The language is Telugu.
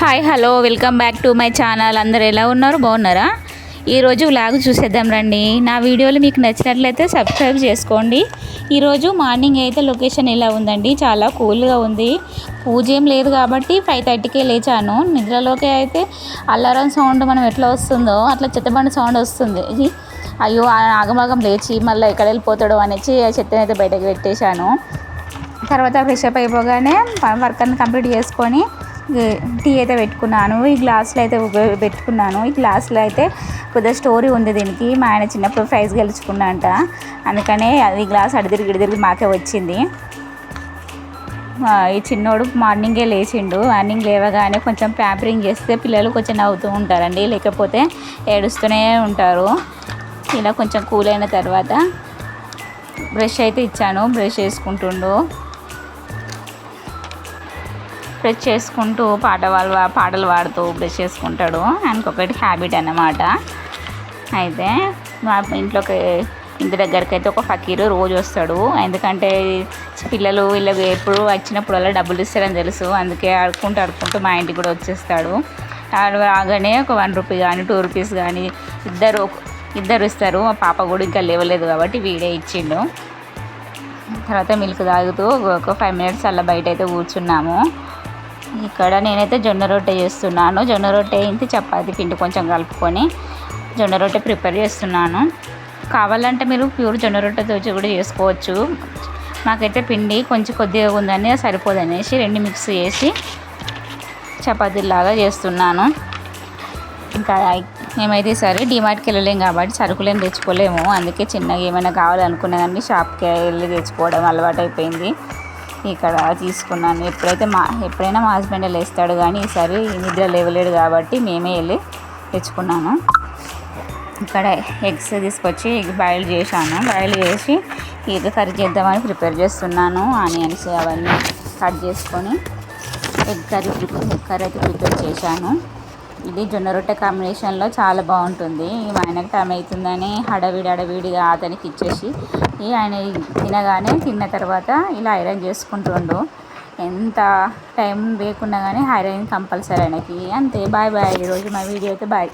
Hi hello welcome back to my channel. అందరు ఎలా ఉన్నారు, బాగున్నారా? ఈరోజు వ్లాగ్ చూసేద్దాం రండి. నా వీడియోలు మీకు నచ్చినట్లయితే సబ్స్క్రైబ్ చేసుకోండి. ఈరోజు మార్నింగ్ అయితే లొకేషన్ ఇలా ఉందండి, చాలా కూల్గా ఉంది. పూజ ఏం లేదు కాబట్టి 5:30కే లేచాను. నిద్రలోకి అయితే అల్లారం సౌండ్ మనం ఎట్లా వస్తుందో అట్లా చెత్తబండి సౌండ్ వస్తుంది. అయ్యో ఆగమాగం లేచి మళ్ళీ ఎక్కడ వెళ్ళిపోతాడో అనేసి చెత్తని అయితే బయటకు పెట్టేశాను. తర్వాత ఫ్రెష్ అప్ అయిపోగానే వర్క్ అన్ని కంప్లీట్ చేసుకొని టీ అయితే పెట్టుకున్నాను. ఈ గ్లాసులో అయితే పెట్టుకున్నాను. ఈ గ్లాసులో అయితే కొద్దిగా స్టోరీ ఉంది దీనికి. మా ఆయన చిన్నప్పుడు ప్రైజ్ గెలుచుకున్నంట, అందుకనే అది గ్లాస్ అడిదిరిగి మాకే వచ్చింది. ఈ చిన్నోడు మార్నింగే లేచిండు. మార్నింగ్ లేవగానే కొంచెం ప్యాంపరింగ్ చేస్తే పిల్లలు కొంచెం నవ్వుతూ ఉంటారండి, లేకపోతే ఏడుస్తూనే ఉంటారు. ఇలా కొంచెం కూల్ అయిన తర్వాత బ్రష్ అయితే ఇచ్చాను. బ్రష్ చేసుకుంటుండు. బ్రష్ చేసుకుంటూ పాటలు పాడుతూ బ్రష్ చేసుకుంటాడు. ఆయనకొకటి హ్యాబిట్ అన్నమాట. అయితే మా ఇంటి దగ్గరికి అయితే ఒక ఫకీరు రోజు వస్తాడు. ఎందుకంటే పిల్లలు వీళ్ళకి ఎప్పుడు వచ్చినప్పుడల్లా డబ్బులు ఇస్తారని తెలుసు, అందుకే ఆడుకుంటూ మా ఇంటికి కూడా వచ్చేస్తాడు. రాగానే ఒక 1 రూపీ కానీ 2 రూపీస్ కానీ ఇద్దరు ఇస్తారు. మా పాప కూడా ఇంకా లేవలేదు కాబట్టి వీడే ఇచ్చిండు. తర్వాత మిల్క్ తాగుతూ ఒక 5 మినిట్స్ అలా బయట అయితే కూర్చున్నాము. ఇక్కడ నేనైతే జొన్న రొట్టె చేస్తున్నాను. జొన్న రొట్టె ఇంటి చపాతీ పిండి కొంచెం కలుపుకొని జొన్న రొట్టె ప్రిపేర్ చేస్తున్నాను. కావాలంటే మీరు ప్యూర్ జొన్న రొట్టెతో కూడా చేసుకోవచ్చు. నాకైతే పిండి కొంచెం కొద్దిగా ఉందని సరిపోదనేసి 2 మిక్స్ చేసి చపాతీలాగా చేస్తున్నాను. ఇంకా మేమైతే ఈసారి డిమార్ట్కి వెళ్ళలేం కాబట్టి సరుకులేం తెచ్చుకోలేము. అందుకే చిన్నగా ఏమైనా కావాలనుకున్నా కానీ షాప్కి వెళ్ళి తెచ్చుకోవడం అలవాటు అయిపోయింది. ఇక్కడ తీసుకున్నాను. ఎప్పుడైనా మా హస్బెండ్ లేస్తాడు, కానీ ఈసారి నిద్ర లేవలేడు కాబట్టి మేమే వెళ్ళి తెచ్చుకున్నాను. ఇక్కడ ఎగ్స్ తీసుకొచ్చి ఎగ్ బాయిల్ చేశాను. బాయిల్ చేసి ఎగ్ కర్రీ చేద్దామని ప్రిపేర్ చేస్తున్నాను. ఆనియన్స్ అవన్నీ కట్ చేసుకొని ఎగ్ కర్రీ అయితే ప్రిపేర్ చేశాను. ఇది జొన్న రొట్టె కాంబినేషన్లో చాలా బాగుంటుంది. మా ఆయనకు టైం అవుతుందని హడవిడిగా అతనికి ఇచ్చేసి ఆయన తిన్న తర్వాత ఇలా ఐరన్ చేసుకుంటుండు. ఎంత టైం లేకున్నా కానీ ఐరన్ కంపల్సరీ ఆయనకి. అంతే. బాయ్. ఈరోజు మా వీడియో అయితే బాయ్.